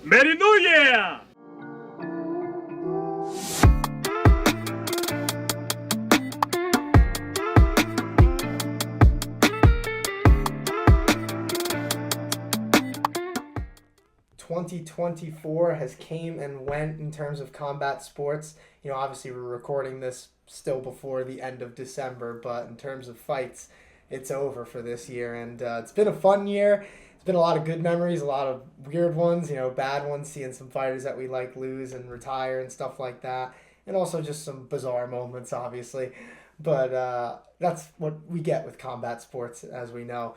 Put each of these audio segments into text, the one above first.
Merry New Year! ...2024 has came and went in terms of combat sports. You know, obviously we're recording this still before the end of December, but in terms of fights, it's over for this year. And it's been a fun year. It's been a lot of good memories, a lot of weird ones, bad ones, seeing some fighters that we like lose and retire and stuff like that. And also just some bizarre moments, obviously. But that's what we get with combat sports, as we know.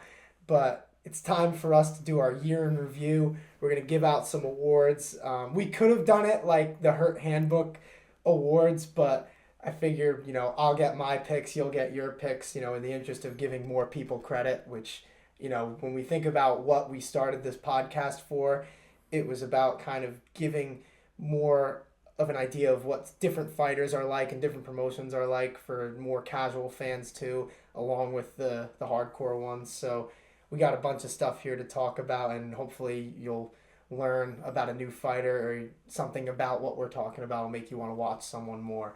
But it's time for us to do our year in review. We're going to give out some awards. We could have done it like the Hurt Handbook Awards, but I figured, I'll get my picks, you'll get your picks, in the interest of giving more people credit, which, when we think about what we started this podcast for, it was about kind of giving more of an idea of what different fighters are like and different promotions are like for more casual fans too, along with the hardcore ones. So we got a bunch of stuff here to talk about, and hopefully you'll learn about a new fighter or something about what we're talking about will make you want to watch someone more.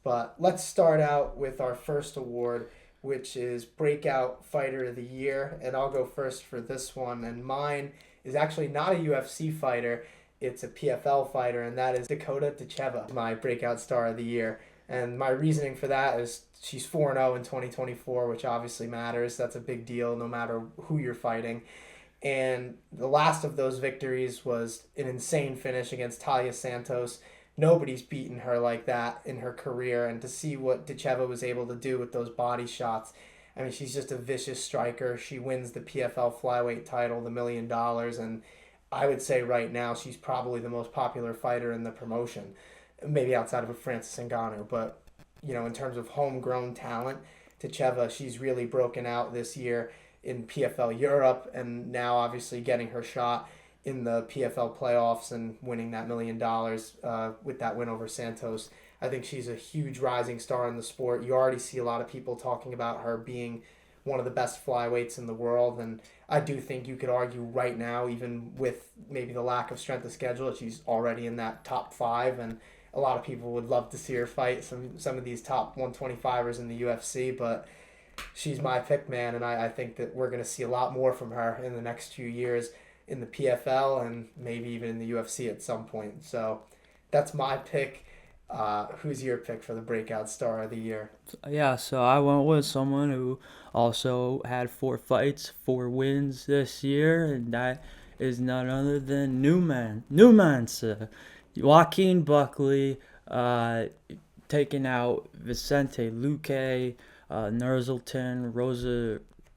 But let's start out with our first award, which is Breakout Fighter of the Year. And I'll go first for this one. And mine is actually not a UFC fighter. It's a PFL fighter, and that is Dakota Dacheva, my Breakout Star of the Year. And my reasoning for that is she's 4-0 in 2024, which obviously matters. That's a big deal no matter who you're fighting. And the last of those victories was an insane finish against Talia Santos. Nobody's beaten her like that in her career. And to see what Dacheva was able to do with those body shots, I mean, she's just a vicious striker. She wins the PFL flyweight title, the $1 million. And I would say right now she's probably the most popular fighter in the promotion. Maybe outside of Francis Ngannou, but in terms of homegrown talent, Dacheva, she's really broken out this year in PFL Europe, and now obviously getting her shot in the PFL playoffs and winning that $1 million with that win over Santos. I think she's a huge rising star in the sport. You already see a lot of people talking about her being one of the best flyweights in the world, and I do think you could argue right now, even with maybe the lack of strength of schedule, that she's already in that top 5, and a lot of people would love to see her fight some of these top 125ers in the UFC, but she's my pick, man, and I think that we're going to see a lot more from her in the next few years in the PFL and maybe even in the UFC at some point. So that's my pick. Who's your pick for the Breakout Star of the Year? Yeah, so I went with someone who also had 4 fights, 4 wins this year, and that is none other than Newman's Joaquin Buckley, taking out Vicente Luque, Nurzultan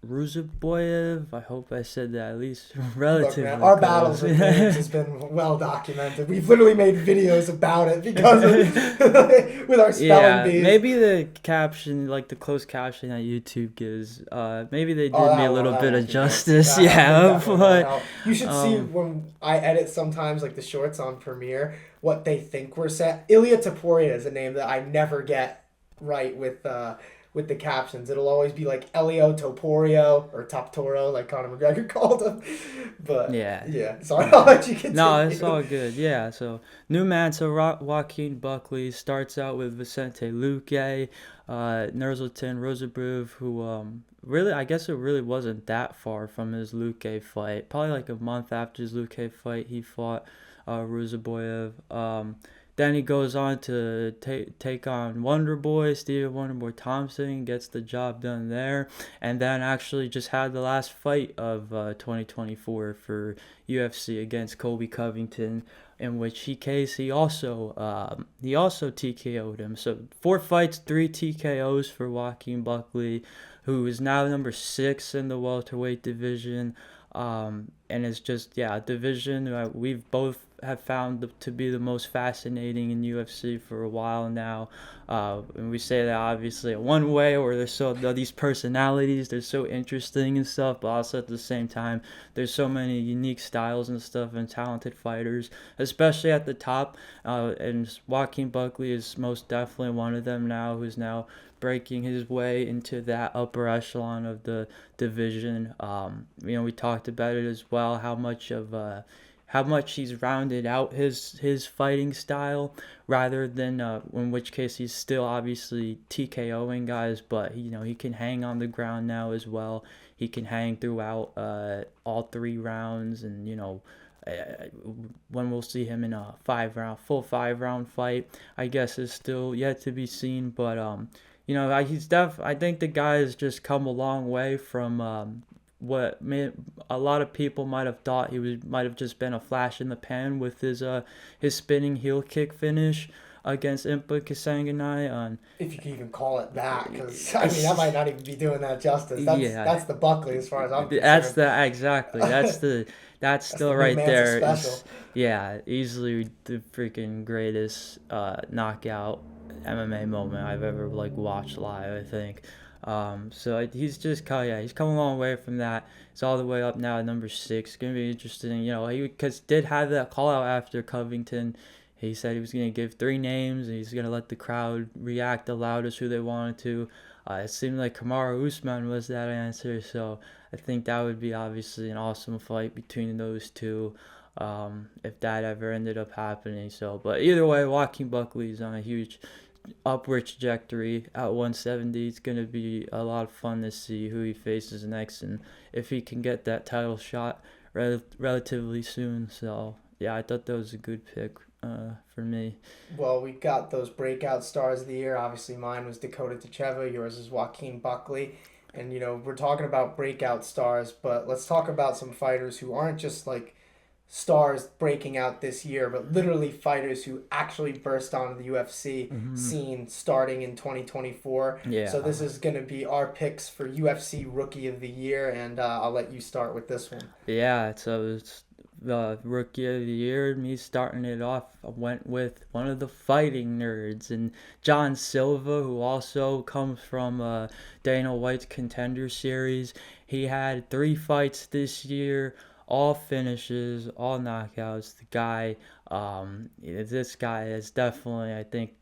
Ruzaboyev. I hope I said that at least relatively. Look, man, our battles with names has been well documented. We've literally made videos about it because of, with our spelling bees. Maybe the caption, like the closed caption that YouTube gives, maybe they did me a little bit of justice. But you should see when I edit sometimes, like the shorts on Premiere, what they think we're set. Ilya Taporia is a name that I never get right with the captions. It'll always be like Elio Toporio or Toptoro, like Conor McGregor called him. But yeah. Sorry, I'll let you continue. No, it's all good. Yeah, so Joaquin Buckley starts out with Vicente Luque, Nurzultan Rozabrov, who really, I guess it really wasn't that far from his Luque fight. Probably like a month after his Luque fight, he fought Ruzaboyev. Then he goes on to take on Wonderboy, Steven Wonderboy Thompson, gets the job done there, and then actually just had the last fight of 2024 for UFC against Colby Covington, in which he also TKO'd him. So 4 fights, 3 TKOs for Joaquin Buckley, who is now number 6 in the welterweight division. And it's just, a division we've both have found to be the most fascinating in UFC for a while now. And we say that obviously in one way, where there's these personalities, they're so interesting and stuff, but also at the same time, there's so many unique styles and stuff and talented fighters, especially at the top. And Joaquin Buckley is most definitely one of them now, who's now breaking his way into that upper echelon of the division. We talked about it as well, how how much he's rounded out his fighting style, rather than in which case he's still obviously TKOing guys, but he can hang on the ground now as well. He can hang throughout all 3 rounds, and uh, when we'll see him in a full 5 round fight, I guess is still yet to be seen. But I think the guy has just come a long way from a lot of people might have thought might have just been a flash in the pan with his spinning heel kick finish against Impa Kasanganay. If you can even call it that, because I mean that might not even be doing that justice. That's the Buckley as far as I'm concerned. That's still the right there. special. Easily the freaking greatest knockout MMA moment I've ever watched live, I think. So he's come a long way from that. He's all the way up now at number 6. It's gonna be interesting. He did have that call out after Covington. He said he was gonna give 3 names and he's gonna let the crowd react the loudest who they wanted to. It seemed like Kamaru Usman was that answer, so I think that would be obviously an awesome fight between those two, if that ever ended up happening. So, but either way, Joaquin Buckley is on a huge upward trajectory at 170. It's going to be a lot of fun to see who he faces next and if he can get that title shot relatively soon. So, yeah, I thought that was a good pick for me. Well, we got those breakout stars of the year. Obviously, mine was Dakota Tacheva. Yours is Joaquin Buckley. And, we're talking about breakout stars, but let's talk about some fighters who aren't just stars breaking out this year, but literally fighters who actually burst onto the UFC scene starting in 2024. Yeah. So this is going to be our picks for UFC Rookie of the Year, and I'll let you start with this one. Yeah, so it's the Rookie of the Year. Me starting it off, I went with one of the fighting nerds, and John Silva, who also comes from Dana White's Contender Series. He had 3 fights this year, all finishes, all knockouts. The guy, this guy is definitely, I think,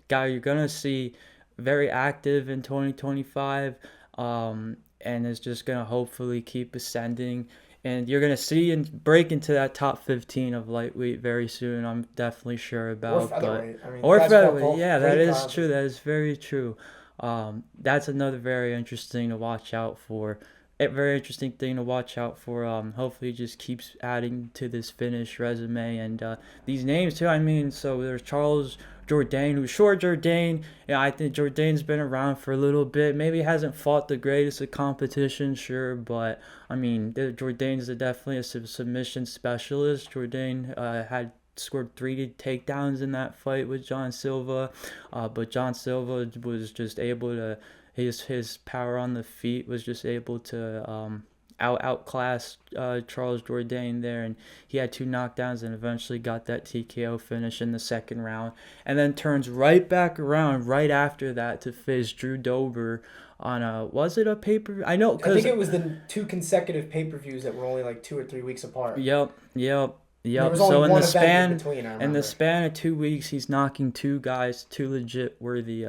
guy you're gonna see very active in 2025, and is just gonna hopefully keep ascending. And you're gonna see and break into that top 15 of lightweight very soon. I'm definitely sure about. Or featherweight. Or featherweight. Yeah, that is true. That is very true. That's another very interesting to watch out for. A very interesting thing to watch out for. Hopefully, he just keeps adding to this finish resume and these names too. I mean, so there's Charles Jourdain, who's short Jourdain. Yeah, I think Jourdain's been around for a little bit. Maybe hasn't fought the greatest of competition, sure, but I mean, Jourdain's definitely a submission specialist. Jourdain had scored 3 takedowns in that fight with John Silva, but John Silva was just able to. His power on the feet was just able to outclass Charles Jourdain there, and he had 2 knockdowns and eventually got that TKO finish in the 2nd round, and then turns right back around right after that to face Drew Dober on was it a pay-per-view? I think it was the 2 consecutive pay-per-views that were only 2 or 3 weeks apart. Yep. There was only one event in between, I remember. In the span of 2 weeks, he's knocking 2 guys, 2 legit worthy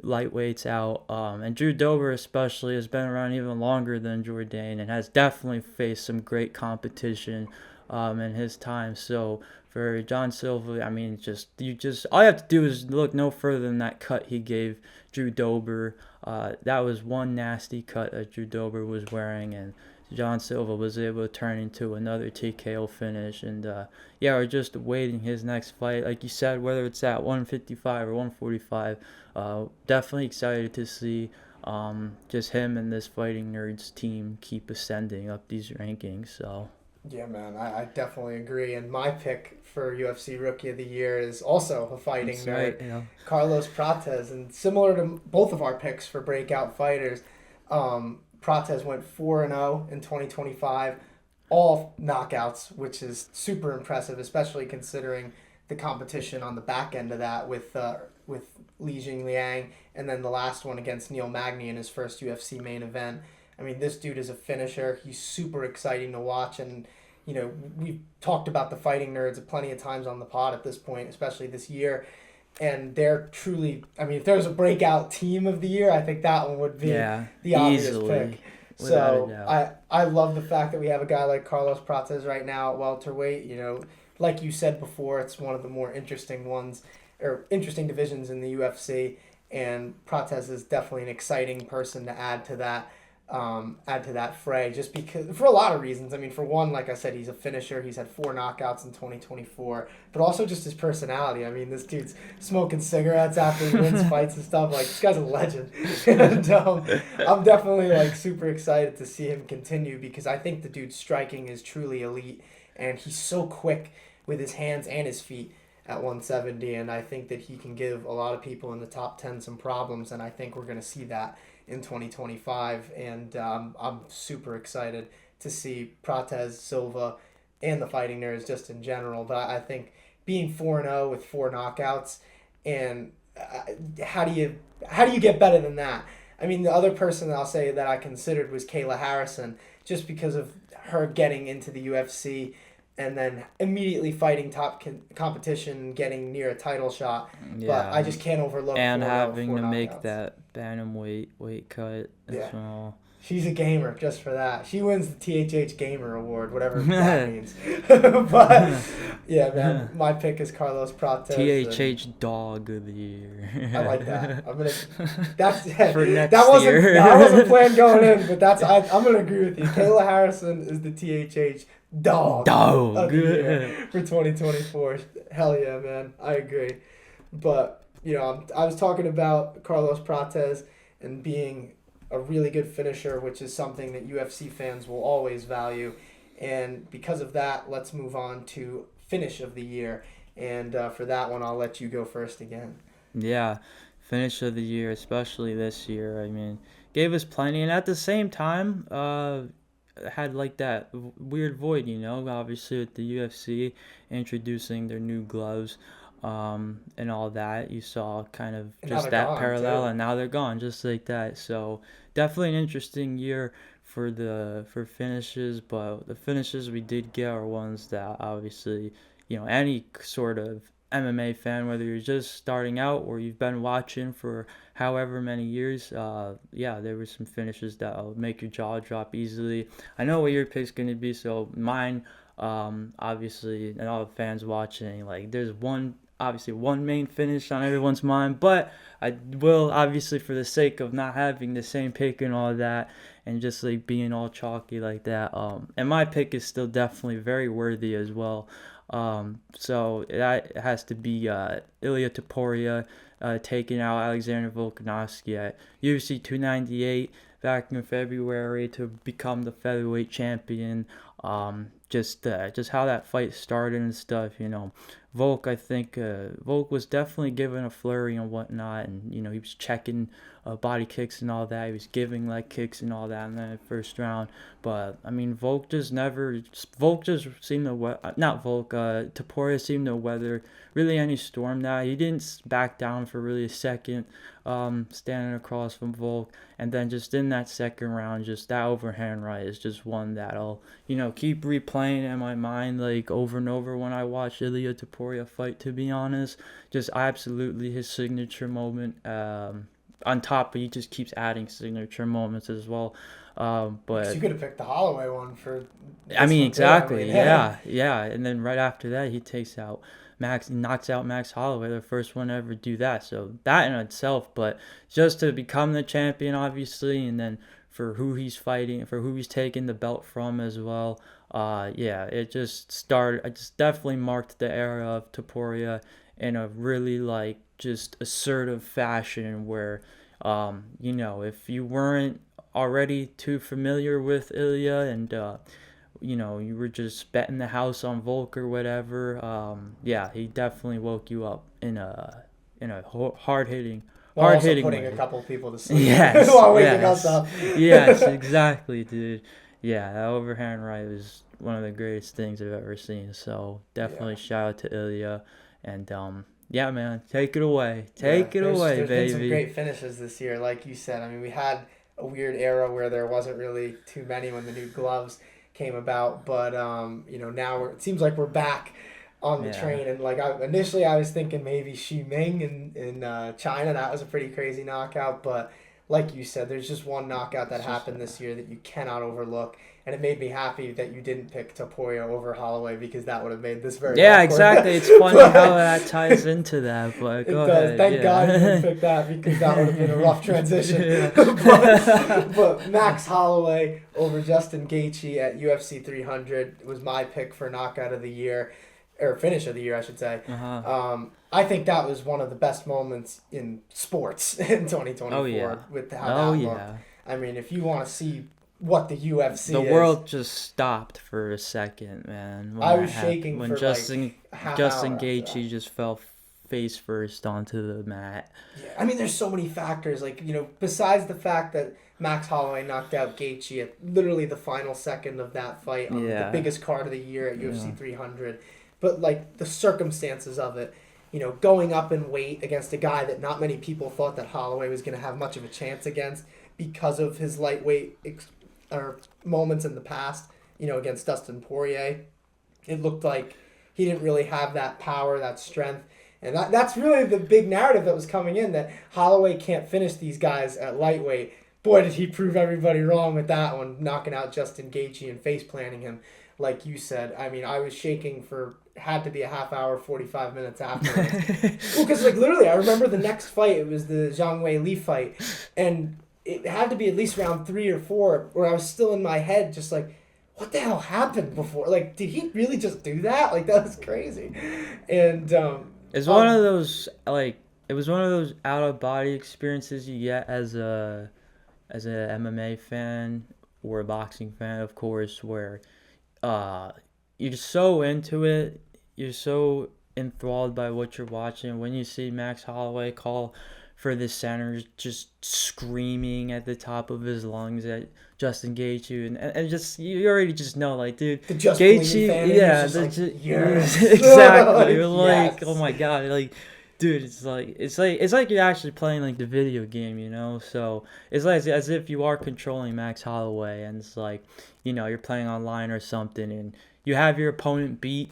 lightweights out, and Drew Dober especially has been around even longer than Jourdain and has definitely faced some great competition in his time. So for John Silva, I mean, all you have to do is look no further than that cut he gave Drew Dober. That was one nasty cut that Drew Dober was wearing, and John Silva was able to turn into another TKO finish. And we're just awaiting his next fight. Like you said, whether it's at 155 or 145, definitely excited to see just him and this Fighting Nerds team keep ascending up these rankings. So yeah, man, I definitely agree. And my pick for UFC Rookie of the Year is also a fighting nerd, yeah. Carlos Prates. And similar to both of our picks for breakout fighters, Prates went 4-0 in 2025, all knockouts, which is super impressive, especially considering the competition on the back end of that with Li Jingliang, and then the last one against Neil Magny in his first UFC main event. I mean, this dude is a finisher. He's super exciting to watch, and we've talked about the Fighting Nerds plenty of times on the pod at this point, especially this year. And they're truly, I mean, if there was a breakout team of the year, I think that one would be the obvious pick. without a So doubt. I love the fact that we have a guy like Carlos Prates right now at welterweight. You know, like you said before, it's one of the more interesting ones or interesting divisions in the UFC, and Prates is definitely an exciting person to add to that fray, just because for a lot of reasons. I mean, for one, like I said, he's a finisher. He's had 4 knockouts in 2024, but also just his personality. I mean, this dude's smoking cigarettes after he wins fights and stuff. Like, this guy's a legend, and I'm definitely like super excited to see him continue because I think the dude's striking is truly elite, and he's so quick with his hands and his feet at 170, and I think that he can give a lot of people in the top 10 some problems, and I think we're going to see that in 2025, and I'm super excited to see Prates, Silva, and the Fighting Nerds just in general. But I think being 4-0 with 4 knockouts, and how do you get better than that? I mean, the other person that I'll say that I considered was Kayla Harrison, just because of her getting into the UFC and then immediately fighting top competition, getting near a title shot. But Yeah, I just can't overlook and 4-0 with having four to make knockouts. that bantamweight weight cut as Yeah. well. She's a gamer just for that. She wins the THH Gamer Award, whatever that means. But yeah, man, my pick is Carlos Prates. And THH Dog of the I like that. Year. I'm gonna. That's For that next wasn't year. that wasn't planned going in, but I'm gonna agree with you. Kayla Harrison is the THH Dog Dog. of the Year for 2024. Hell yeah, man, I agree. But I was talking about Carlos Prates and being a really good finisher, which is something that UFC fans will always value. And because of that, let's move on to finish of the year. And for that one, I'll let you go first again. Yeah, finish of the year, especially this year. I mean, gave us plenty, and at the same time, had like that weird void, obviously with the UFC introducing their new gloves, and all that. You saw kind of And now just they're that gone, parallel, too. and now they're gone, just like that. So definitely an interesting year for finishes, but the finishes we did get are ones that obviously, any sort of MMA fan, whether you're just starting out or you've been watching for however many years, yeah, there were some finishes that'll make your jaw drop easily. I know what your pick's gonna be, so mine, obviously, and all the fans watching, like, there's obviously one main finish on everyone's mind, but I will, obviously, for the sake of not having the same pick and all that, and just like being all chalky like that, and my pick is still definitely very worthy as well. So that has to be Ilya Topuria taking out Alexander Volkanovski at UFC 298 back in February to become the featherweight champion. Just how that fight started and stuff, Volk, I think Volk was definitely given a flurry and whatnot, and he was checking body kicks and all that. He was giving leg kicks and all that in the first round. But I mean, Volk just seemed to not Volk. Topuria seemed to weather really any storm. That he didn't back down for really a second, standing across from Volk, and then just in that second round, just that overhand right is just one that'll keep replaying in my mind like over and over when I watch Ilya Topuria fight. To be honest, just absolutely his signature moment. On top, but he just keeps adding signature moments as well. Because But you could have picked the Holloway one for I this mean, one, too. I exactly, mean, yeah, yeah. And then right after that, he knocks out Max Holloway, the first one to ever do that. So that in itself, but just to become the champion, obviously, and then for who he's fighting, for who he's taking the belt from as well. Yeah, it just started. It just definitely marked the era of Topuria in a really like just assertive fashion where, if you weren't already too familiar with Ilya and you were just betting the house on Volk or whatever. Yeah, he definitely woke you up in a while hard also hitting putting a way. couple people to sleep Yes, while waking us yes, up. yes, exactly, dude. Yeah, that overhand right was one of the greatest things I've ever seen. So Yeah. definitely shout out to Ilya, and yeah, man, take Yeah, it away, there's been some baby. great finishes this year, like you said. I mean, we had a weird era where there wasn't really too many when the new gloves came about, but now it seems like we're back on the Yeah. train. And like initially, I was thinking maybe Xi Ming in China. That was a pretty crazy knockout, but like you said, there's just one knockout that It's just happened this year that you cannot overlook. And it made me happy that you didn't pick Topuria over Holloway, because that would have made this very yeah, awkward. exactly. It's funny how that ties into that, but It go does. ahead. Thank Yeah. God you didn't pick that, because that would have been a rough transition. Yeah. But Max Holloway over Justin Gaethje at UFC 300 was my pick for knockout of the year, or finish of the year, I should say. I think that was one of the best moments in sports in 2024. Oh yeah. With how Oh that yeah. looked. I mean, if you want to see what the UFC The is, world just stopped for a second, man. I was shaking when for Justin like a half Justin hour after Gaethje that. just fell face first onto the mat. Yeah, I mean, there's so many factors. Like, besides the fact that Max Holloway knocked out Gaethje at literally the final second of that fight on the biggest card of the year at UFC 300, but like the circumstances of it, going up in weight against a guy that not many people thought that Holloway was going to have much of a chance against because of his lightweight or moments in the past, against Dustin Poirier. It looked like he didn't really have that power, that strength. And that's really the big narrative that was coming in, that Holloway can't finish these guys at lightweight. Boy, did he prove everybody wrong with that one, knocking out Justin Gaethje and face planting him, like you said. I mean, I was shaking for, had to be a half hour, 45 minutes afterwards. Well, because literally, I remember the next fight, it was the Zhang Wei Li fight, and it had to be at least round 3 or 4 where I was still in my head just like, what the hell happened before? Like, did he really just do that? Like, that was crazy. And It's one of those it was one of those out of body experiences you get as a MMA fan or a boxing fan, of course, where you're so into it, you're so enthralled by what you're watching. When you see Max Holloway call for the center, just screaming at the top of his lungs at Justin Gaethje, and just you already just know, like, dude, the Just Gaethje, fan yeah, yes. exactly. You're like, Yes. oh my god, like, dude, it's like you're actually playing like the video game, So it's like as if you are controlling Max Holloway, and it's like, you're playing online or something, and you have your opponent beat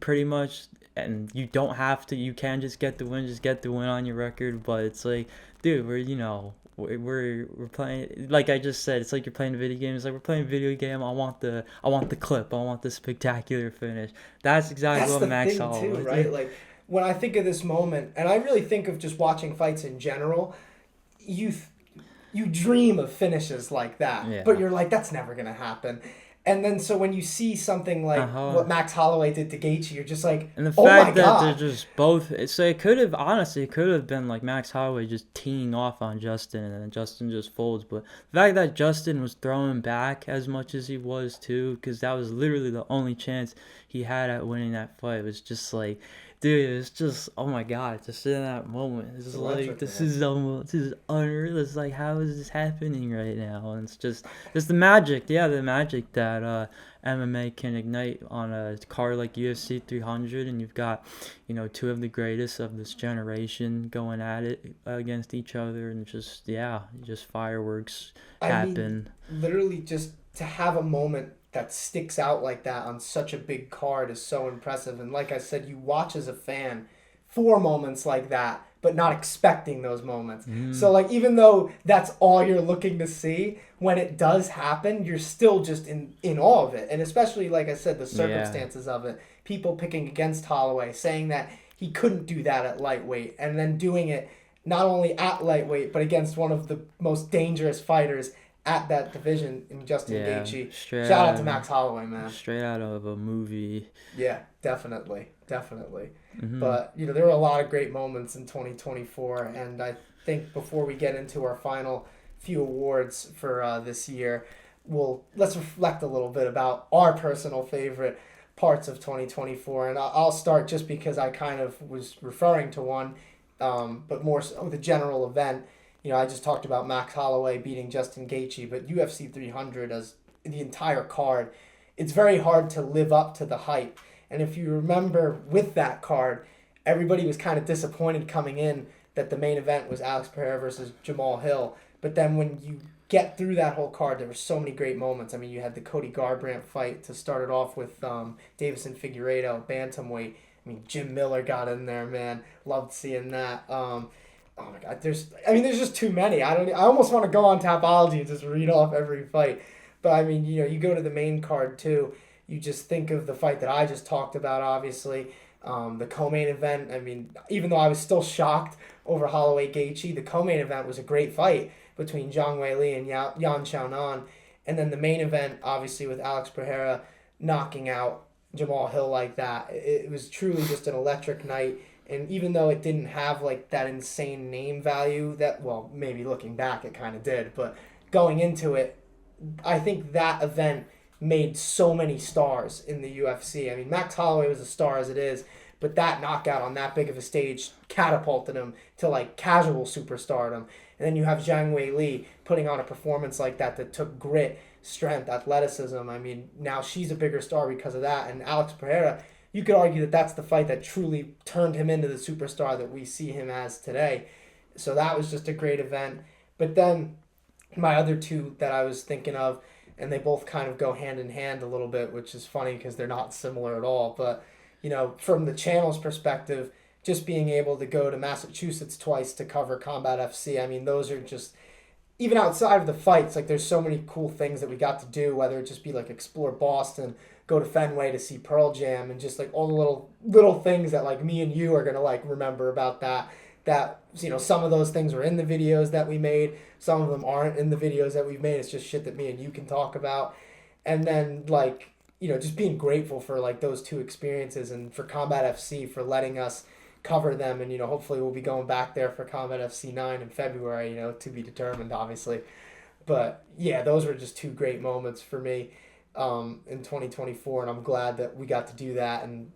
pretty much, and you don't have to. You can just get the win on your record. But it's like, dude, we're playing, like I just said, it's like you're playing a video game. It's like we're playing a video game. I want the clip. I want the spectacular finish. That's exactly what Max Holloway too, right? Like, when I think of this moment, and I really think of just watching fights in general, you dream of finishes like that, but you're like, that's never gonna happen. And then so when you see something like what Max Holloway did to Gaethje, you're just like, and the oh my fact that God. they're just both, so it could have been like Max Holloway just teeing off on Justin, and then Justin just folds. But the fact that Justin was throwing back as much as he was too, because that was literally the only chance he had at winning that fight, was just like, dude, it's just, oh my God, just in that moment, it's like, this is unreal. It's like, how is this happening right now? And it's just the magic, the magic that MMA can ignite on a card like UFC 300, and you've got, two of the greatest of this generation going at it against each other, and just fireworks happen. I mean, literally just to have a moment that sticks out like that on such a big card is so impressive. And like I said, you watch as a fan for moments like that, but not expecting those moments. So like, even though that's all you're looking to see, when it does happen, you're still just in awe of it. And especially, like I said, the circumstances of it. People picking against Holloway, saying that he couldn't do that at lightweight, and then doing it not only at lightweight, but against one of the most dangerous fighters at that division in Justin Gaethje. Shout out to Max Holloway, man. Straight out of a movie. Yeah, definitely. But, there were a lot of great moments in 2024, and I think before we get into our final few awards for this year, let's reflect a little bit about our personal favorite parts of 2024, and I'll start just because I kind of was referring to one, but more so the general event. I just talked about Max Holloway beating Justin Gaethje, but UFC 300 as the entire card, it's very hard to live up to the hype. And if you remember with that card, everybody was kind of disappointed coming in that the main event was Alex Pereira versus Jamal Hill. But then when you get through that whole card, there were so many great moments. I mean, you had the Cody Garbrandt fight to start it off with Davison Figueiredo, bantamweight. I mean, Jim Miller got in there, man. Loved seeing that. oh my God, there's just too many. I almost want to go on Tapology and just read off every fight. But I mean, you go to the main card too. You just think of the fight that I just talked about, obviously. The co-main event, I mean, even though I was still shocked over Holloway Gaethje, the co-main event was a great fight between Zhang Weili and Yan Xiaonan. And then the main event, obviously, with Alex Pereira knocking out Jamal Hill like that. It was truly just an electric night. And even though it didn't have like that insane name value that, well, maybe looking back it kind of did, but going into it, I think that event made so many stars in the UFC. I mean, Max Holloway was a star as it is, but that knockout on that big of a stage catapulted him to like casual superstardom. And then you have Zhang Weili putting on a performance like that took grit, strength, athleticism. I mean, now she's a bigger star because of that. And Alex Pereira, you could argue that that's the fight that truly turned him into the superstar that we see him as today. So that was just a great event. But then my other two that I was thinking of, and they both kind of go hand in hand a little bit, which is funny because they're not similar at all. But, from the channel's perspective, just being able to go to Massachusetts twice to cover Combat FC, I mean, those are just, even outside of the fights, like there's so many cool things that we got to do, whether it just be like explore Boston, go to Fenway to see Pearl Jam, and just like all the little things that like me and you are gonna like remember about that some of those things were in the videos that we made, some of them aren't in the videos that we've made. It's just shit that me and you can talk about. And then like just being grateful for like those two experiences, and for Combat FC for letting us cover them. And hopefully we'll be going back there for Combat FC 9 in February, to be determined, obviously. But yeah, those were just two great moments for me in 2024, and I'm glad that we got to do that. And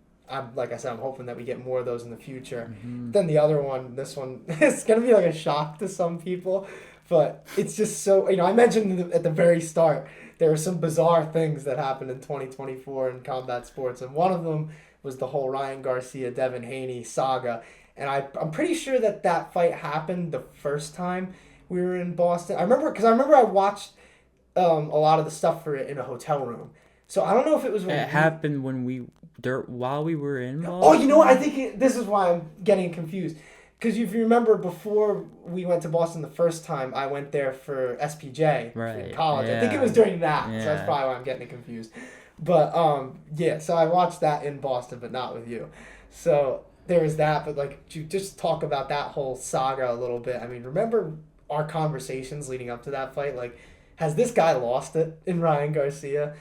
like I said, I'm hoping that we get more of those in the future. Mm-hmm. Then the other one, this one, it's gonna be like a shock to some people, but it's just so I mentioned at the very start there were some bizarre things that happened in 2024 in combat sports, and one of them was the whole Ryan Garcia Devin Haney saga. And I'm pretty sure that fight happened the first time we were in Boston. I remember I watched a lot of the stuff for it in a hotel room. So I don't know if it was when It happened while we were in Boston. Oh, you know what? I think this is why I'm getting confused. Because if you remember, before we went to Boston the first time, I went there for SPJ in college. Yeah. I think it was during that, Yeah. so that's probably why I'm getting it confused. But yeah, so I watched that in Boston, but not with you. So there was that. But like, to just talk about that whole saga a little bit. I mean, remember our conversations leading up to that fight? Like, has this guy lost it in Ryan Garcia?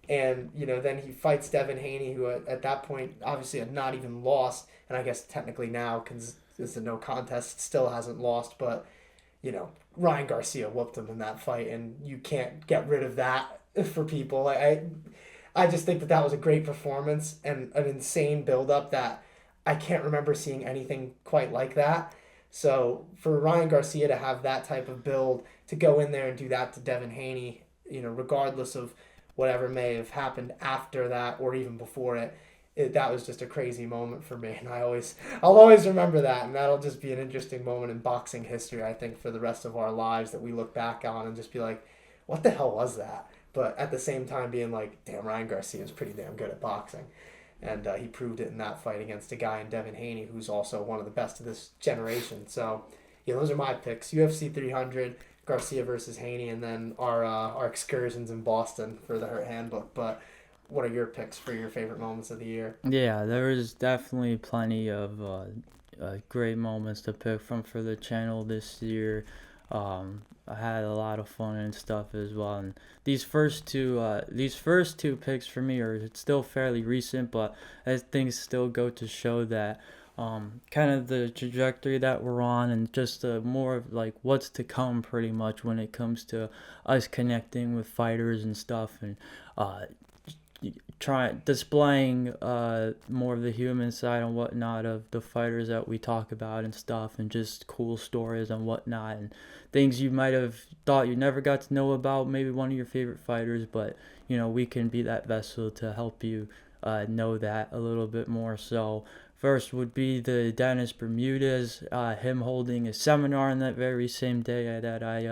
And then he fights Devin Haney, who at that point obviously had not even lost, and I guess technically now, because it's a no contest, still hasn't lost. But Ryan Garcia whooped him in that fight, and you can't get rid of that for people. I just think that was a great performance and an insane build-up that I can't remember seeing anything quite like that. So for Ryan Garcia to have that type of build, to go in there and do that to Devin Haney, regardless of whatever may have happened after that or even before that was just a crazy moment for me. And I'll always remember that, and that'll just be an interesting moment in boxing history, I think, for the rest of our lives, that we look back on and just be like, what the hell was that? But at the same time being like, damn, Ryan Garcia is pretty damn good at boxing. And he proved it in that fight against a guy in Devin Haney, who's also one of the best of this generation. So, yeah, those are my picks. UFC 300, Garcia versus Haney, and then our excursions in Boston for the Hurt Handbook. But what are your picks for your favorite moments of the year? Yeah, there was definitely plenty of great moments to pick from for the channel this year. I had a lot of fun and stuff as well. And these first two picks for me are still fairly recent, but I think still go to show that kind of the trajectory that we're on, and just more of like what's to come, pretty much, when it comes to us connecting with fighters and stuff, and displaying more of the human side and whatnot of the fighters that we talk about and stuff, and just cool stories and whatnot, and things you might have thought you never got to know about maybe one of your favorite fighters, but we can be that vessel to help you know that a little bit more. So first would be the Dennis Bermudez, him holding a seminar on that very same day that I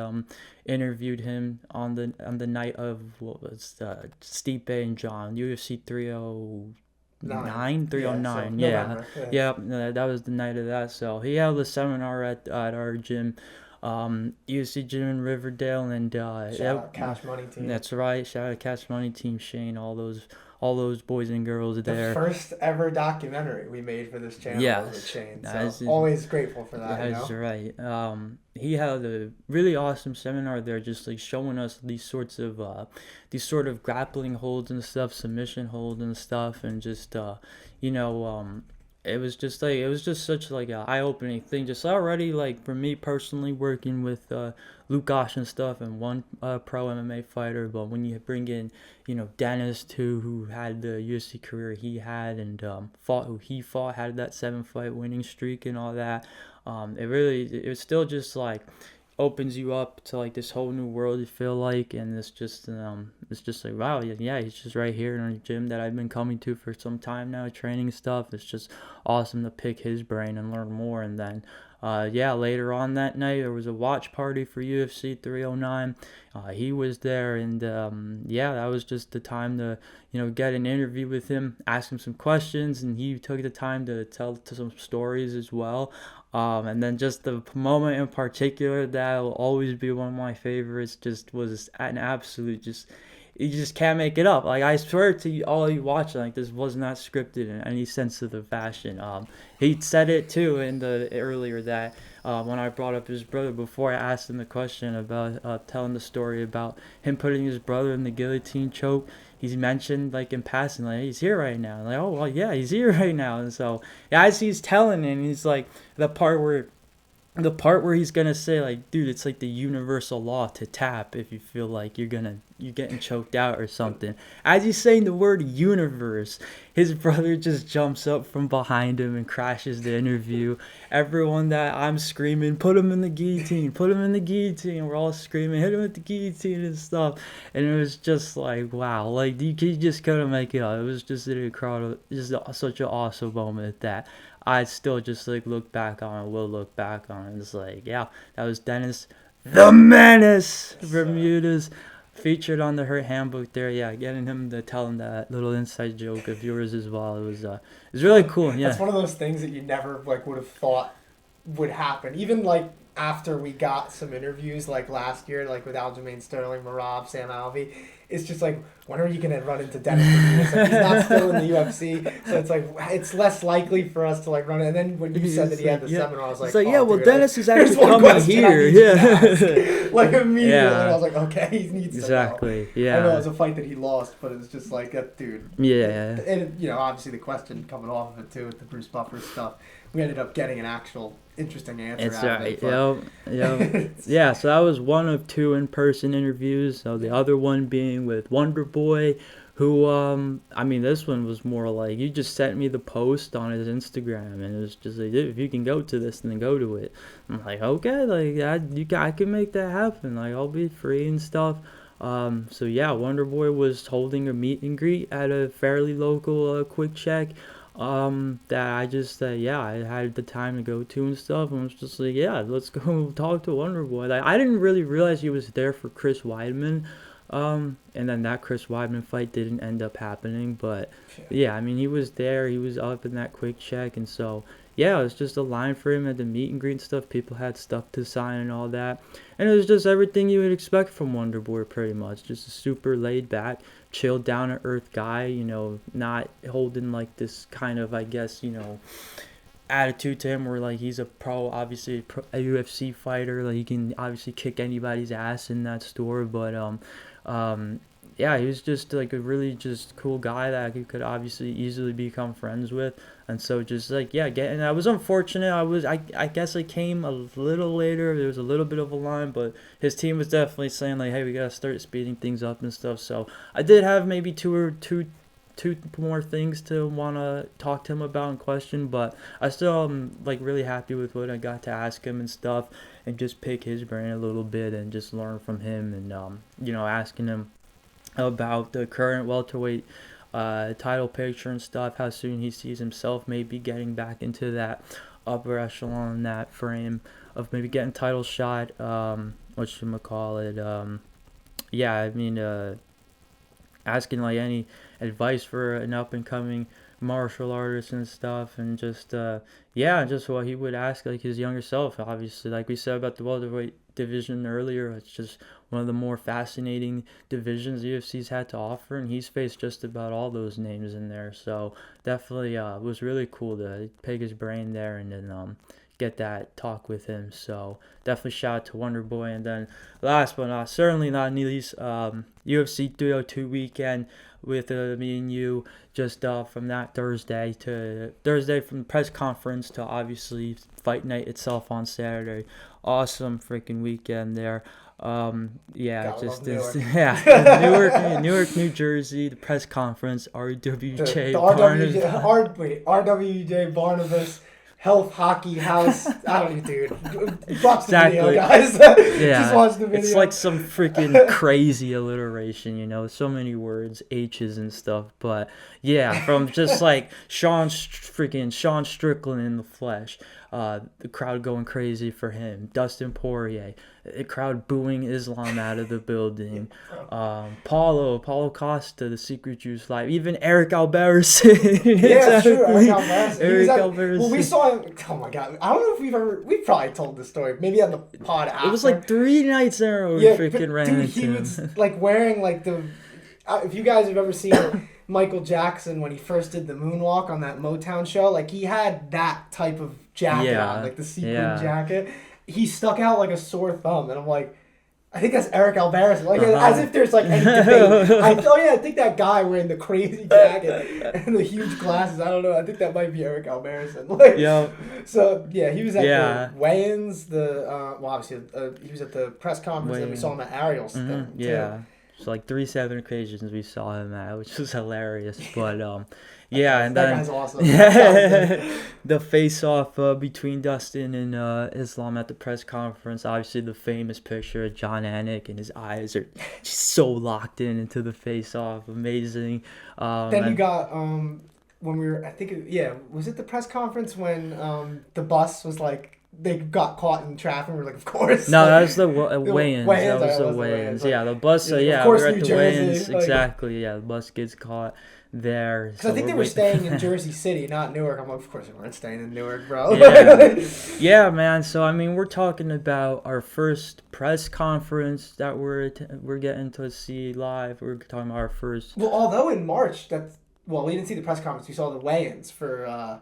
interviewed him on the night of what was Stipe and John, UFC 309, 9. 309. So Yeah, November. Yeah. yeah, that was the night of that. So he held a seminar at our gym, UC gym in Riverdale, and Shout out Cash Money Team. that's right. Shout out Cash Money Team, Shane, all those boys and girls The there. first ever documentary we made for this channel was with Shane. So always grateful for that. That's right. He had a really awesome seminar there, just like showing us these sort of grappling holds and stuff, submission holds and stuff, and just you know, it was just such like a eye-opening thing. Just already like for me personally working with Luke Gosh and stuff, and one pro MMA fighter, but when you bring in Dennis too, who had the UFC career he had, and fought, had that 7-fight winning streak and all that. It still just like opens you up to like this whole new world, you feel like, and it's just like, wow, yeah, he's just right here in a gym that I've been coming to for some time now, training stuff. It's just awesome to pick his brain and learn more. And then later on that night there was a watch party for UFC 309. He was there, and that was just the time to get an interview with him, ask him some questions, and he took the time to tell some stories as well. And then just the moment in particular that will always be one of my favorites just was an absolute you just can't make it up. Like, I swear to you, all you watching, like, this was not scripted in any sense of the fashion. He said it too earlier that when I brought up his brother, before I asked him the question about telling the story about him putting his brother in the guillotine choke, he's mentioned like in passing, like, he's here right now. Like, oh well, yeah, he's here right now. And so as he's telling it, he's like the part where he's gonna say, like, dude, it's like the universal law to tap if you feel like you're getting choked out or something. As he's saying the word universe, his brother just jumps up from behind him and crashes the interview. Everyone that I'm screaming, put him in the guillotine, put him in the guillotine. We're all screaming, hit him with the guillotine and stuff. And it was just like, wow, like you just couldn't make it up. It was just an incredible, just such an awesome moment that I still just like will look back on it. It's like, yeah, that was Dennis the Menace Bermudez, featured on the Hurt Handbook there. Yeah, getting him to tell him that little inside joke of yours as well. It was really cool. Yeah, that's one of those things that you never like would have thought would happen. Even like after we got some interviews like last year, like with Aljamain Sterling, Marab, Sam Alvey, it's just like, when are you going to run into Dennis Bermudez? Like, he's not still in the UFC, so it's like, it's less likely for us to like run it. And then when you said that he had the seminar, I was like, it's like, yeah, well, dude, Dennis is actually coming here. Yeah. Like, immediately, I was like, okay, he needs exactly. to know. Yeah. I know it was a fight that he lost, but it was just like, that dude. Yeah. And, obviously the question coming off of it too with the Bruce Buffer stuff, we ended up getting an actual interesting answer out of it. Yep. Yeah, so that was one of 2 in-person interviews. So the other one being with Wonder Boy, who, this one was more like, you just sent me the post on his Instagram, and it was just like, dude, if you can go to this, then go to it. I'm like, okay, like, I can make that happen. Like, I'll be free and stuff. So yeah, Wonder Boy was holding a meet and greet at a fairly local Quick Check. That I had the time to go to and stuff, and I was just like, yeah, let's go talk to Wonder Boy. Like, I didn't really realize he was there for Chris Weidman, and then that Chris Weidman fight didn't end up happening, but yeah, he was there, he was up in that Quick Check, and so yeah, it was just a line for him at the meet and greet and stuff. People had stuff to sign and all that, and it was just everything you would expect from Wonder Boy, pretty much. Just a super laid back, chill, down to earth guy, not holding like this kind of, I guess, attitude to him where like he's a pro, obviously a UFC fighter, like he can obviously kick anybody's ass in that store, but yeah, he was just like a really just cool guy that you could obviously easily become friends with. And so just like, yeah, I was unfortunate. I guess I came a little later. There was a little bit of a line, but his team was definitely saying like, hey, we got to start speeding things up and stuff. So I did have maybe two more things to want to talk to him about and question, but I still am like really happy with what I got to ask him and stuff, and just pick his brain a little bit and just learn from him, and asking him about the current welterweight title picture and stuff, how soon he sees himself maybe getting back into that upper echelon, that frame of maybe getting title shot, asking like any advice for an up and coming martial artists and stuff, and just yeah, just what he would ask like his younger self. Obviously, like we said about the welterweight division earlier, it's just one of the more fascinating divisions UFC's had to offer, and he's faced just about all those names in there. So definitely was really cool to pick his brain there and then get that talk with him. So definitely shout out to Wonder Boy. And then last but not certainly not least, UFC 302 weekend with me and you, just from that Thursday from the press conference to obviously fight night itself on Saturday. Awesome freaking weekend there. Yeah, Gotta just love this, Newark. yeah, Newark, New Jersey, the press conference, RWJ, The RWJ Barnabas Health Hockey House. I don't even, dude. Watch the video, guys. Yeah, just watch the video. It's like some freaking crazy alliteration, so many words, H's and stuff. But yeah, from just like Sean Strickland in the flesh, the crowd going crazy for him, Dustin Poirier, the crowd booing Islam out of the building, Paulo Costa, the Secret Juice Live, even Eric Albarracin. Yeah, it's true. Eric Albarracin. Well, we saw him. Oh my god! I don't know if we've probably told this story. Maybe on the pod after. It was like 3 nights in a row we freaking ran into he him. was like wearing like the. If you guys have ever seen Michael Jackson when he first did the moonwalk on that Motown show, like he had that type of jacket on, like the sequin jacket. He stuck out like a sore thumb, and I'm like, I think that's Eric Alvarez. Like as if there's like any debate. I think that guy wearing the crazy jacket and the huge glasses. I don't know. I think that might be Eric Alvarez. Like, yeah. So yeah, he was at the weigh-ins. Obviously he was at the press conference, and then we saw him at Ariel's thing. Yeah. So like 3 7 occasions we saw him at, which was hilarious. But yeah, and that then guy's awesome. the face-off between Dustin and Islam at the press conference. Obviously, the famous picture of John Anik, and his eyes are just so locked into the face-off. Amazing. Then you got when we were, I think, was it the press conference when the bus was like. They got caught in traffic. We're like, of course. No, like, that was the weigh-ins. That was the weigh-ins. Yeah, the bus. Of course, we were at the weigh-ins. Like, exactly. Yeah, the bus gets caught there. Because I think they were staying in Jersey City, not Newark. I'm like, of course they weren't staying in Newark, bro. Yeah, man. So I mean, we're talking about our first press conference that we're getting to see live. We're talking about our first. Well, although in March, we didn't see the press conference. We saw the weigh-ins for.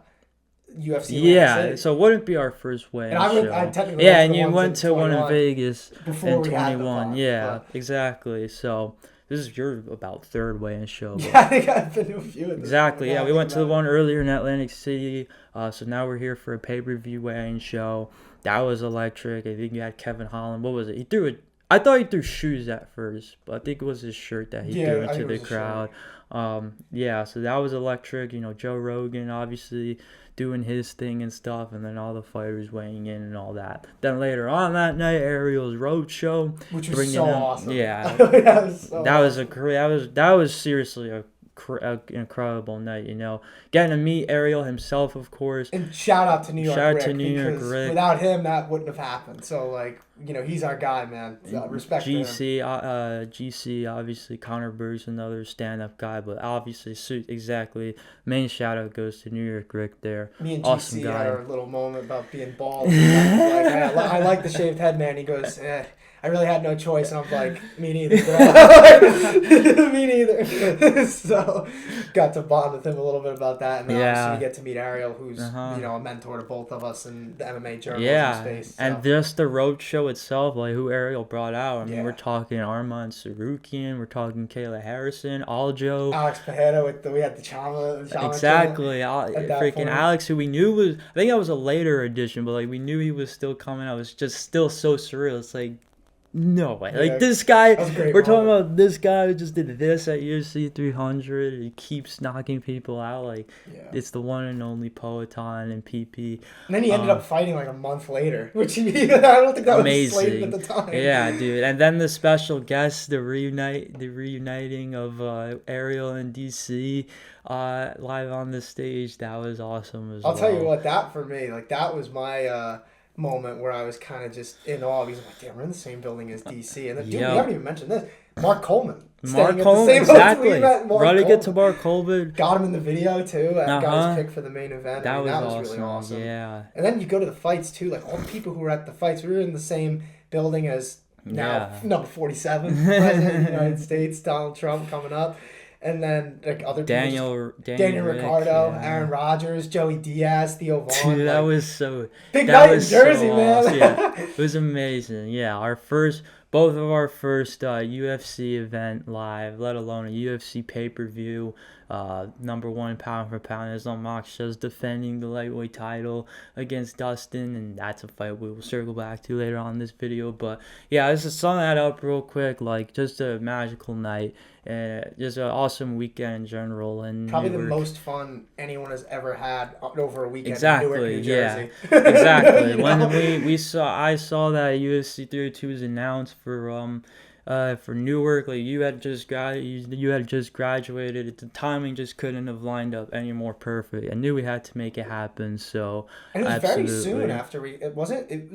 UFC. Yeah, so it wouldn't be our first weigh-in show. I technically and you went to one in Vegas before in 21. But... exactly. So this is your about third weigh-in show. Yeah, I think I've been to a few of them. Exactly. Yeah, we went to the one earlier in Atlantic City. So now we're here for a pay-per-view weigh-in show. That was electric. I think you had Kevin Holland. What was it? He threw it. I thought he threw shoes at first, but I think it was his shirt that he threw into the crowd. So that was electric. Joe Rogan obviously doing his thing and stuff, and then all the fighters weighing in and all that. Then later on that night, Ariel's road show, which was so awesome. Yeah, that was seriously a incredible night. Getting to meet Ariel himself, of course. And shout out to New York Rick. Without him, that wouldn't have happened. So he's our guy, man. Respect GC, GC, obviously Connor Berg's another stand-up guy, but obviously, exactly. Main shout-out goes to New York Rick there. Me and awesome GC guy. had our little moment about being bald. I like the shaved head, man. He goes, I really had no choice, and I'm like, me neither, bro. Me neither. So, got to bond with him a little bit about that, and then obviously you get to meet Ariel, who's a mentor to both of us in the MMA journalism space. So. And just the road show itself, like who Ariel brought out. I mean, we're talking Arman Sarukian, we're talking Kayla Harrison, Aljo, Alex Pajeda we had the Chama exactly. Freaking Alex, who we knew was, I think that was a later edition, but we knew he was still coming out. It was just still so surreal. It's like, no way. This guy, we're talking about this guy who just did this at UFC 300. He keeps knocking people out. It's the one and only Poetan and PP. And then he ended up fighting a month later, which I don't think that amazing. Was slated at the time. Yeah, dude. And then the special guest, the reuniting of Ariel and DC live on the stage. That was awesome as well. I'll tell you what, that for me, that was my... moment where I was kind of just in awe because I'm like, damn, we're in the same building as DC. And then, dude, we haven't even mentioned this. Mark Coleman. Mark Staying at the Coleman, same hotel we exactly. met Mark Running Coleman. it to Mark Coleman. Got him in the video too. Got Uh-huh. his pick for the main event. That I mean, was that was awesome. really awesome. Yeah. And then you go to the fights too. Like all the people who were at the fights, we were in the same building as now number 47 president of the United States, Donald Trump coming up. And then like other Daniel Ricciardo, yeah. Aaron Rodgers, Joey Diaz, Theo Vaughn. Dude, that was so big that night was in Jersey, so man. awesome. Yeah, it was amazing. Yeah, both of our first UFC event live, let alone a UFC pay-per-view. Number one pound for pound, Islam Makshev's defending the lightweight title against Dustin, and that's a fight we will circle back to later on in this video. But yeah, let's just sum that up real quick. Like, just a magical night, and just an awesome weekend in general. And probably the most fun anyone has ever had over a weekend. Exactly. In Newark, New Jersey. Yeah. Exactly. You know? When I saw that UFC 302 was announced for Newark, like you had just graduated. The timing just couldn't have lined up any more perfect. I knew we had to make it happen. So and it was absolutely. very soon after it was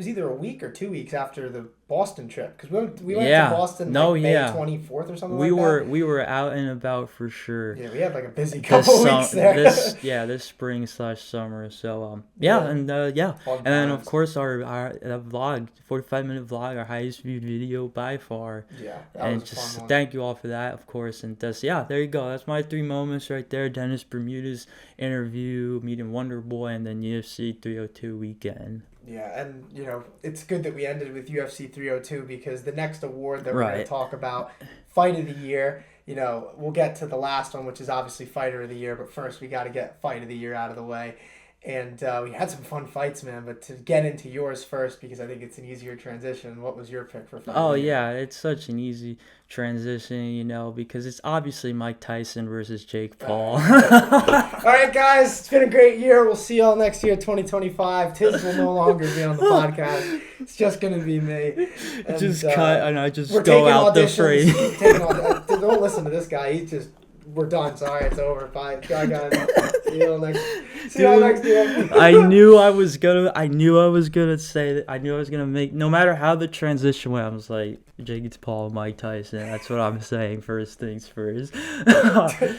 either a week or 2 weeks after the Boston trip, because we went to Boston May 24th or something. We were out and about for sure. Yeah, we had like a busy couple weeks there. This spring/summer. So and then of course our vlog, 45-minute vlog, our highest viewed video by far. Yeah, and just thank you all for that, of course. And there you go. That's my 3 moments right there. Dennis Bermuda's interview, meeting Wonder Boy, and then UFC 302 weekend. Yeah, and it's good that we ended with UFC 302 because the next award that we're going to talk about, Fight of the Year, we'll get to the last one, which is obviously Fighter of the Year, but first we got to get Fight of the Year out of the way. And we had some fun fights, man, but to get into yours first, because I think it's an easier transition, what was your pick for Fight of the Year? Yeah, it's such an easy transition, because it's obviously Mike Tyson versus Jake Paul. All right, guys, it's been a great year. We'll see y'all next year, 2025. Tiz will no longer be on the podcast. It's just going to be me. And, cut, and I just go out the frame. Don't listen to this guy. We're done. Sorry, it's over. Bye. Bye, guys. See y'all next year. I knew I was gonna say that. I knew I was gonna make, no matter how the transition went, I was like, Jake Paul, Mike Tyson. That's what I'm saying. First things first.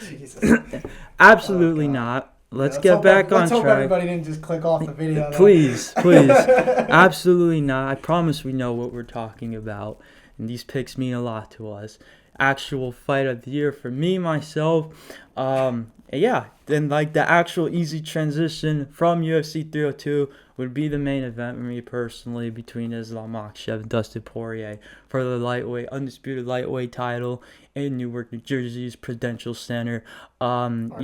Jesus. Absolutely not. Let's get back on track. Let's hope everybody didn't just click off the video. Please. Absolutely not. I promise we know what we're talking about, and these picks mean a lot to us. Actual fight of the year for me, myself. Then like the actual easy transition from UFC 302 would be the main event for me personally between Islam Makhachev and Dustin Poirier for the undisputed lightweight title in Newark, New Jersey's Prudential Center. That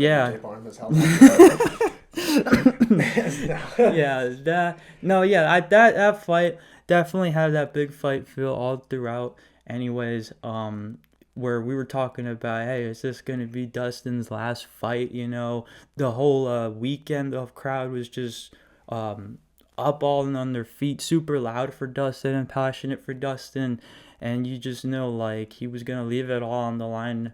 fight definitely had that big fight feel all throughout. Anyways, where we were talking about, hey, is this going to be Dustin's last fight? The whole weekend, the crowd was just up all and on their feet, super loud for Dustin and passionate for Dustin. And you just know, like, he was going to leave it all on the line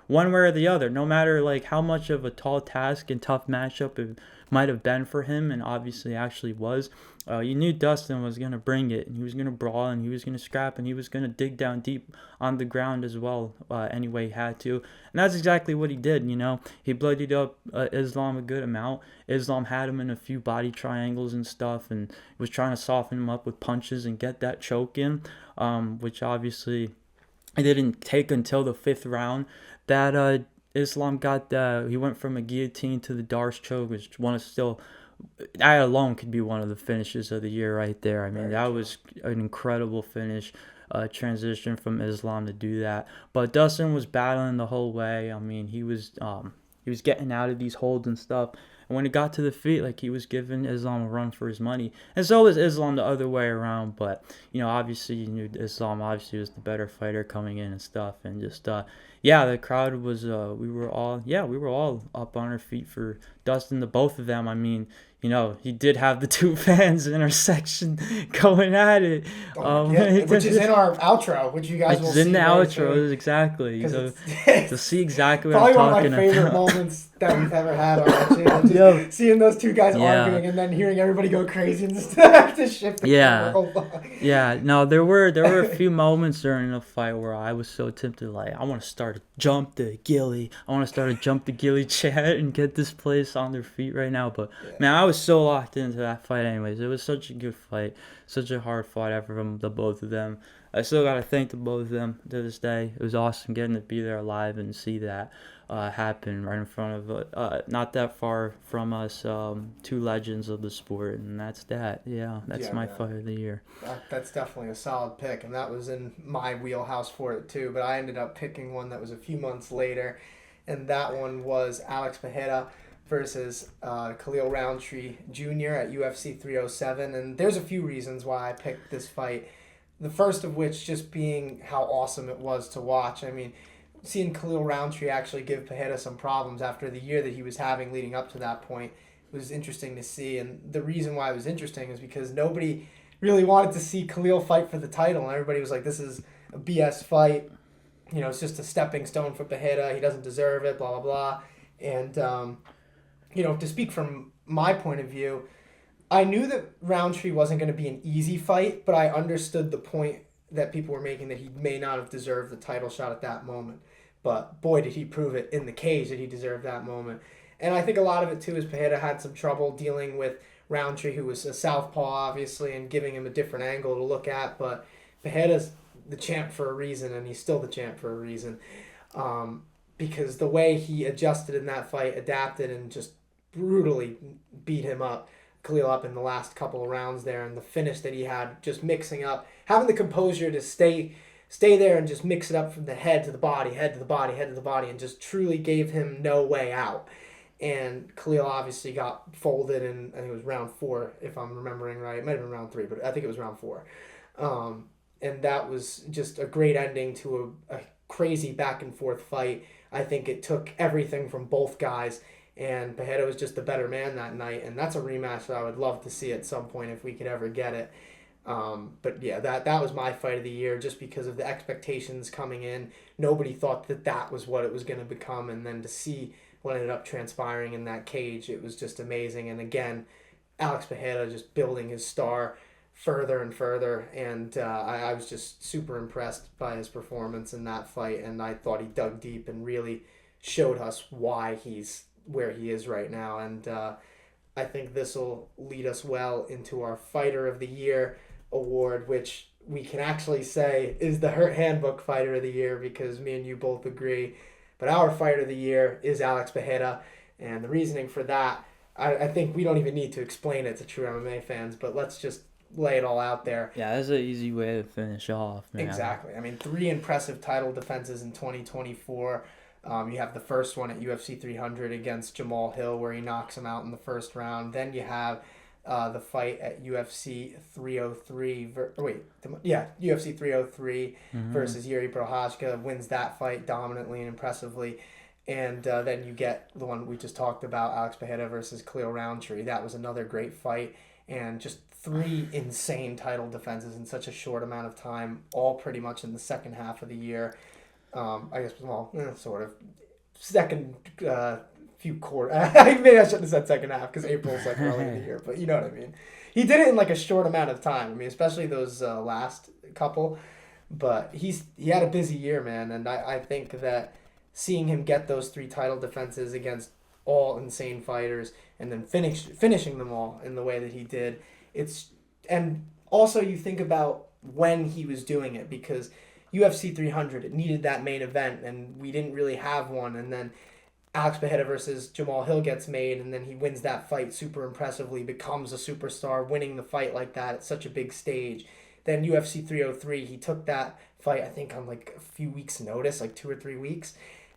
one way or the other, no matter, like, how much of a tall task and tough matchup it might have been for him, and obviously actually was. You knew Dustin was going to bring it, and he was going to brawl, and he was going to scrap, and he was going to dig down deep on the ground as well, any way he had to. And that's exactly what he did, He bloodied up Islam a good amount. Islam had him in a few body triangles and stuff, and was trying to soften him up with punches and get that choke in, which obviously it didn't take until the 5th round that Islam got he went from a guillotine to the Darce choke, which that alone could be one of the finishes of the year right there. I mean, that was an incredible finish, transition from Islam to do that. But Dustin was battling the whole way. I mean, he was getting out of these holds and stuff. And when it got to the feet, like, he was giving Islam a run for his money. And so was Islam the other way around. But, obviously you knew Islam obviously was the better fighter coming in and stuff. And just, the crowd was, we were all up on our feet for Dustin, the both of them. I mean, he did have the two fans in our section going at it. Which is in our outro, which you guys will see. It's in the outro, exactly. So to see exactly what I'm talking about. Probably one of my favorite moments that we've ever had on our channel. Just Yo. seeing those two guys Yeah. arguing and then hearing everybody go crazy and just have to shift the Yeah. camera. Yeah, no, there were a few moments during the fight where I was so tempted, like, I want to start a jump the Gilly. I want to start a jump the Gilly chat and get this place on their feet right now. But, man, I was so locked into that fight anyways. It was such a good fight, such a hard fought effort from the both of them. I still got to thank the both of them to this day. It was awesome getting to be there live and see that happen right in front of, not that far from us, two legends of the sport, and that's that. Yeah, that's my fight of the year. That's definitely a solid pick, and that was in my wheelhouse for it too, but I ended up picking one that was a few months later, and that one was Alex Pereira versus Khalil Roundtree Jr. at UFC 307, and there's a few reasons why I picked this fight. The first of which just being how awesome it was to watch. I mean, seeing Khalil Roundtree actually give Pereira some problems after the year that he was having leading up to that point was interesting to see. And the reason why it was interesting is because nobody really wanted to see Khalil fight for the title. And everybody was like, this is a BS fight. You know, it's just a stepping stone for Pereira. He doesn't deserve it, blah, blah, blah. And, you know, to speak from my point of view, I knew that Roundtree wasn't going to be an easy fight, but I understood the point that people were making that he may not have deserved the title shot at that moment. But boy, did he prove it in the cage that he deserved that moment. And I think a lot of it, too, is Pereira had some trouble dealing with Roundtree, who was a southpaw, obviously, and giving him a different angle to look at. But Pereira's the champ for a reason, and he's still the champ for a reason. Because the way he adjusted in that fight, adapted, and just brutally beat him up, Khalil up in the last couple of rounds there, and the finish that he had, just mixing up, having the composure to stay there and just mix it up from the head to the body, head to the body, head to the body, and just truly gave him no way out. And Khalil obviously got folded in, I think it was round 4, if I'm remembering right. It might have been round 3, but I think it was round 4. And that was just a great ending to a crazy back and forth fight. I think it took everything from both guys, and Pereira was just the better man that night, and that's a rematch that I would love to see at some point if we could ever get it. But yeah, that was my fight of the year just because of the expectations coming in. Nobody thought that was what it was going to become, and then to see what ended up transpiring in that cage, it was just amazing. And again, Alex Pereira just building his star further and further, and I was just super impressed by his performance in that fight, and I thought he dug deep and really showed us why he's where he is right now. And I think this will lead us well into our Fighter of the Year award, which we can actually say is the Hurt Handbook Fighter of the Year because me and you both agree. But our Fighter of the Year is Alex Pereira, and the reasoning for that, I think we don't even need to explain it to true MMA fans, but let's just lay it all out there. Yeah, that's an easy way to finish off, man. Exactly. I mean, 3 impressive title defenses in 2024. You have the first one at UFC 300 against Jamal Hill where he knocks him out in the first round. Then you have the fight at UFC 303. UFC 303 versus Yuri Prochazka. Wins that fight dominantly and impressively. And then you get the one we just talked about, Alex Pereira versus Khalil Roundtree. That was another great fight. And just 3 insane title defenses in such a short amount of time, all pretty much in the second half of the year. I guess, sort of. Second few quarters. Maybe I shouldn't have said second half because April's like early in the year, but you know what I mean. He did it in like a short amount of time. I mean, especially those last couple. But he had a busy year, man, and I think that seeing him get those 3 title defenses against all insane fighters and then finishing them all in the way that he did, and also you think about when he was doing it because UFC 300, it needed that main event, and we didn't really have one. And then Alex Pereira versus Jamal Hill gets made, and then he wins that fight super impressively, becomes a superstar, winning the fight like that at such a big stage. Then UFC 303, he took that fight, I think, on like a few weeks' notice, like 2 or 3 weeks,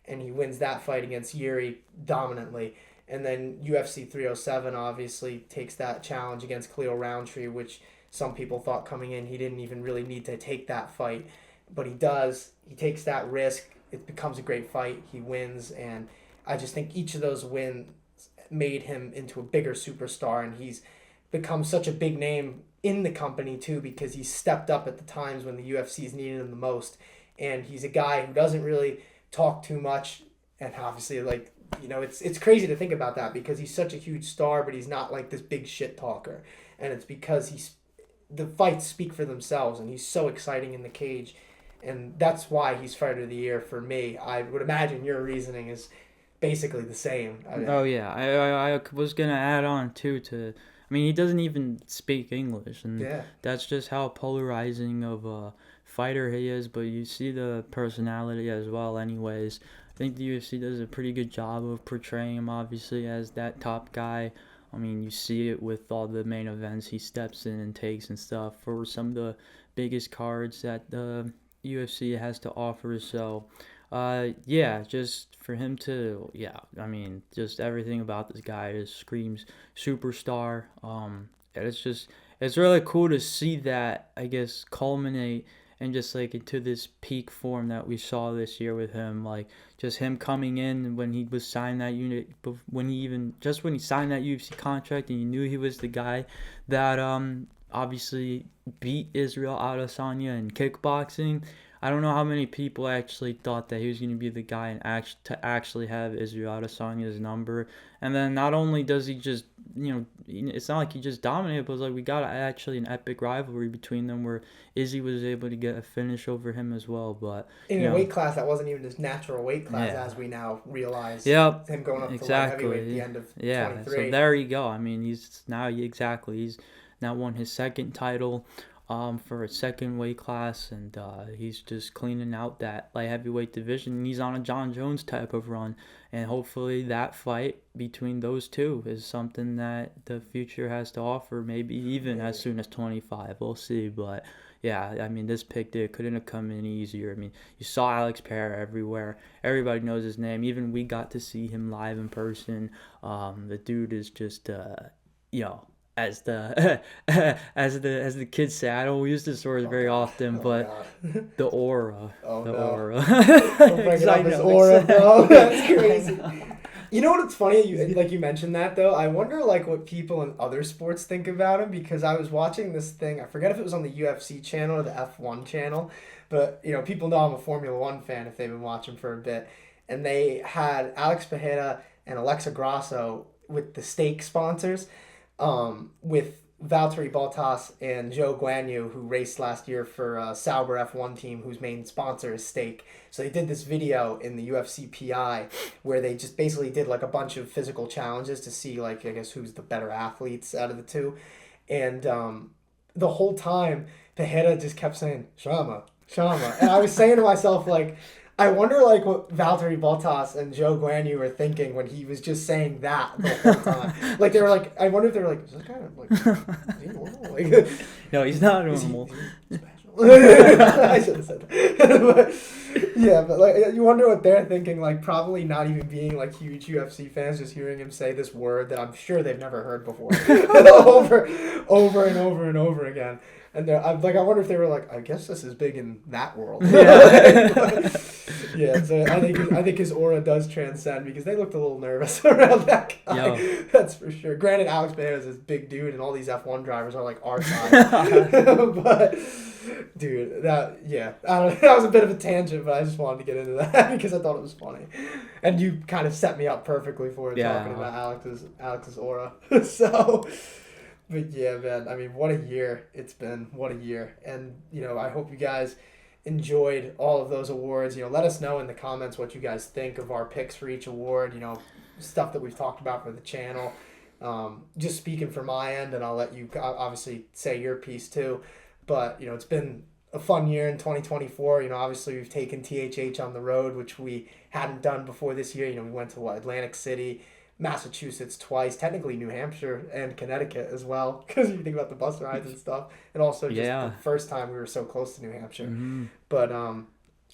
and he wins that fight against Yuri dominantly. And then UFC 307 obviously takes that challenge against Khalil Roundtree, which some people thought coming in he didn't even really need to take that fight. But he does. He takes that risk. It becomes a great fight. He wins. And I just think each of those wins made him into a bigger superstar. And he's become such a big name in the company, too, because he's stepped up at the times when the UFC's needed him the most. And he's a guy who doesn't really talk too much. And obviously, like, it's crazy to think about that because he's such a huge star, but he's not like this big shit talker, and it's because the fights speak for themselves, and he's so exciting in the cage, and that's why he's fighter of the year for me. I would imagine your reasoning is basically the same. Oh yeah, I was gonna add on too to. I mean, he doesn't even speak English, and Yeah. that's just how polarizing of a fighter he is. But you see the personality as well. Anyways, I think the UFC does a pretty good job of portraying him, obviously, as that top guy. I mean, you see it with all the main events he steps in and takes and stuff for some of the biggest cards that the UFC has to offer. So. Yeah, just for him to, yeah, I mean, just everything about this guy just screams superstar. And it's really cool to see that, I guess, culminate and just like into this peak form that we saw this year with him. Like, just him coming in when he was signed that unit, when he signed that UFC contract and you knew he was the guy that, obviously beat Israel Adesanya in kickboxing. I don't know how many people actually thought that he was going to be the guy to actually have Israel Adesanya's number. And then not only does he just, it's not like he just dominated, but it's like we got actually an epic rivalry between them where Izzy was able to get a finish over him as well. But in a weight class that wasn't even his natural weight class, as we now realize. Yep, him going up to light heavyweight at the end of 23. So there you go. I mean, he's now won his second title. For a second weight class, and he's just cleaning out that light heavyweight division. He's on a John Jones type of run, and hopefully that fight between those two is something that the future has to offer, maybe even as soon as 25. We'll see, but yeah, I mean, this pick there couldn't have come any easier. I mean, you saw Alex Pereira everywhere. Everybody knows his name. Even we got to see him live in person. The dude is just, as the as the kids say, I don't use this word very often, but the aura, aura. Don't bring it up his aura, bro. That's crazy. You know what's funny? You mentioned that though. I wonder what people in other sports think about him because I was watching this thing. I forget if it was on the UFC channel or the F1 channel, but people know I'm a Formula One fan if they've been watching for a bit, and they had Alex Pereira and Alexa Grasso with the steak sponsors. With Valtteri Bottas and Joe Guanyu, who raced last year for Sauber F1 team, whose main sponsor is steak. So they did this video in the UFC PI where they just basically did a bunch of physical challenges to see I guess who's the better athletes out of the two. And the whole time, Pereira just kept saying, Shama. And I was saying to myself, I wonder what Valtteri Bottas and Joe Guanyu were thinking when he was just saying that the whole time. They were I wonder if they were is this kind of is he normal? No, he's not normal. Is he special? I should have said that. Yeah, but you wonder what they're thinking. Probably not even being huge UFC fans, just hearing him say this word that I'm sure they've never heard before, over and over and over again. And I wonder if they were I guess this is big in that world. Yeah. Yeah, so I think his aura does transcend because they looked a little nervous around that guy. Yo. That's for sure. Granted, Alex Pereira is this big dude, and all these F1 drivers are our size. But dude, that was a bit of a tangent, but I just wanted to get into that because I thought it was funny, and you kind of set me up perfectly for it talking about Alex's aura. So. But yeah, man, I mean, what a year it's been. What a year. And, I hope you guys enjoyed all of those awards. Let us know in the comments what you guys think of our picks for each award, stuff that we've talked about for the channel. Just speaking from my end, and I'll let you obviously say your piece too. But, it's been a fun year in 2024. Obviously we've taken THH on the road, which we hadn't done before this year. We went to Atlantic City, Massachusetts twice, technically New Hampshire and Connecticut as well, because you think about the bus rides and stuff, and also just the first time we were so close to New Hampshire. Mm-hmm. But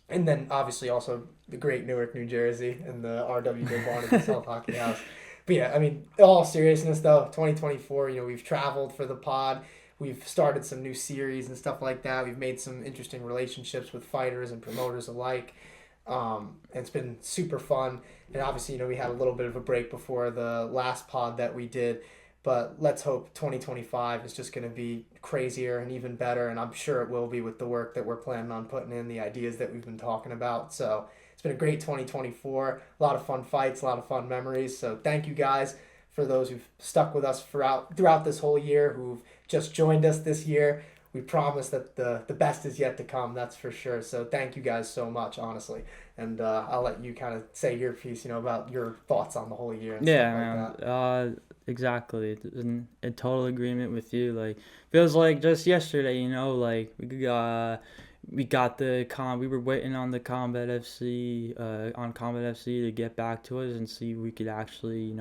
and then obviously also the great Newark, New Jersey, and the RW Big Barn and the South Hockey House. But yeah, I mean, in all seriousness though, 2024, we've traveled for the pod. We've started some new series and stuff like that. We've made some interesting relationships with fighters and promoters alike. And it's been super fun, and obviously we had a little bit of a break before the last pod that we did, but let's hope 2025 is just going to be crazier and even better, and I'm sure it will be with the work that we're planning on putting in, the ideas that we've been talking about. So it's it's been a great 2024. A lot of fun fights, a lot of fun memories. So thank you guys for those who've stuck with us throughout this whole year, who've just joined us this year. We promise that the best is yet to come, that's for sure. So thank you guys so much, honestly. And I'll let you kind of say your piece, about your thoughts on the whole year and Yeah, stuff like man. Exactly. In total agreement with you. Like, feels like just yesterday, like we got we were waiting on the Combat FC to get back to us and see if we could actually,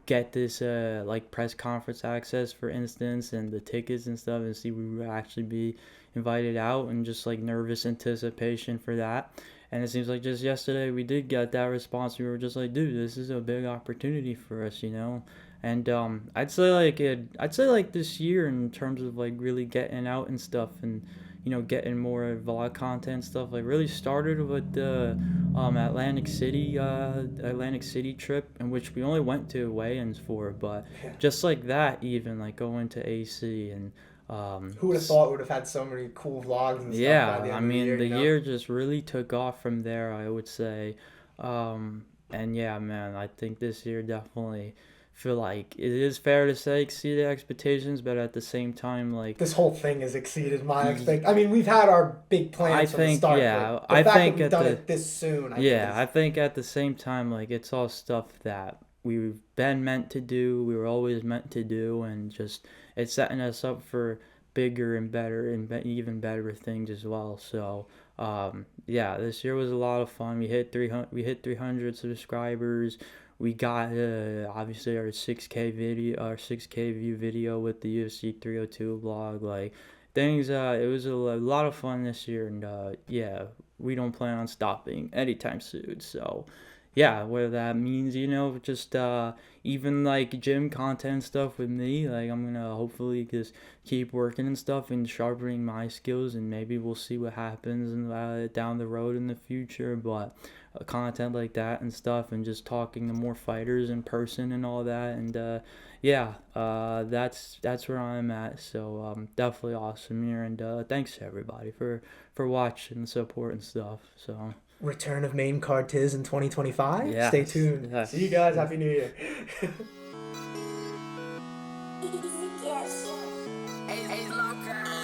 get this like press conference access, for instance, and the tickets and stuff, and see if we would actually be invited out, and just like nervous anticipation for that. And it seems like just yesterday we did get that response. We were just like, dude, this is a big opportunity for us, And I'd say like this year, in terms of like really getting out and stuff, and getting more vlog content stuff, like really started with the Atlantic City trip, in which we only went to weigh-ins for, but just like that, even like going to AC and who would have thought we would have had so many cool vlogs and stuff by the end of the year? The year just really took off from there, I would say. And yeah, man, I think this year definitely feel like it is fair to say exceeded expectations, but at the same time, like, this whole thing has exceeded my expectations. I mean, we've had our big plans from the start. But the fact that we've done it this soon, I think at the same time, like, it's all stuff that we've been meant to do, we were always meant to do, and just it's setting us up for bigger and better and even better things as well. So this year was a lot of fun. We hit 300 subscribers. We got obviously our 6K view video with the UFC 302 vlog. Like, things, it was a lot of fun this year, and we don't plan on stopping anytime soon. So yeah, whether that means, just even like gym content stuff with me, like, I'm gonna hopefully just keep working and stuff and sharpening my skills, and maybe we'll see what happens down the road in the future. But content like that and stuff, and just talking to more fighters in person and all that, and that's where I'm at. So definitely awesome year, and thanks to everybody for watching and support and stuff. So return of main card tis in 2025. Yes. Stay tuned. Yes. See you guys. Happy New Year. Yes. Hey, locker.